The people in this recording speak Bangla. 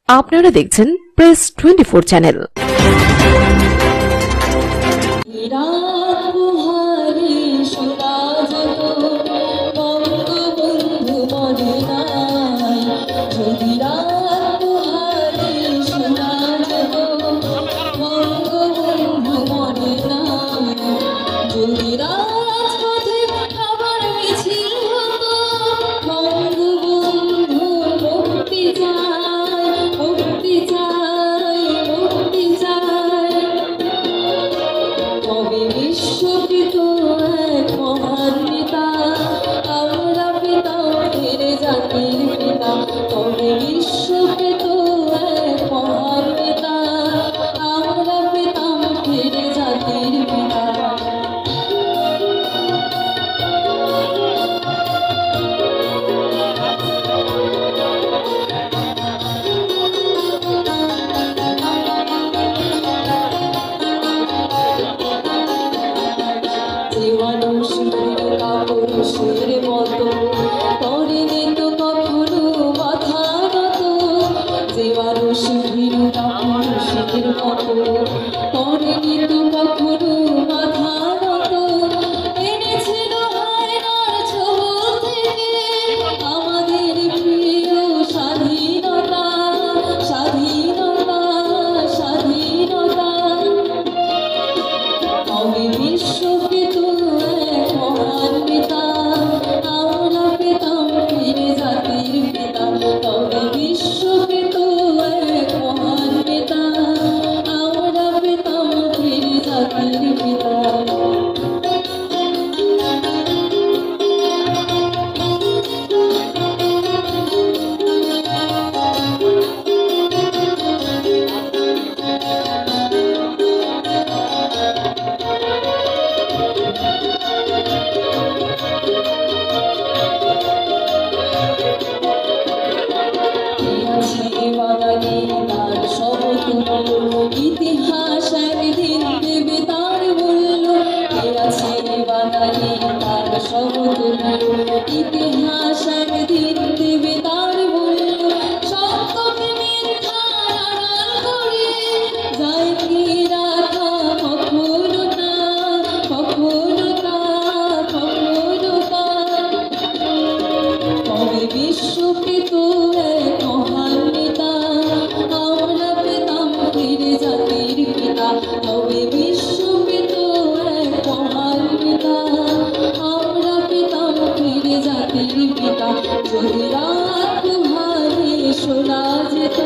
আপনারা দেখছেন প্রেস 24 চ্যানেল। ইতিহাস একদিন দেবে তার মূল্য, আছে বাঙালি তার সমতুল্য। ইতিহাস একদিন দেবে তার মূল্য, সত্যকে মিথ্যা আড়াল করে যায় কি রাখা কখনো না, কখনো না, কখনো না। তবে বিশ্বকে তো এক মহান নেতা আমরা পেতাম ফিরে জাতির পিতা। তবে বিশ্বকে তো এক মহান নেতা আমরা পেতাম ফিরে জাতির পিতা। যদি রাত হারিয়ে শোনা যেত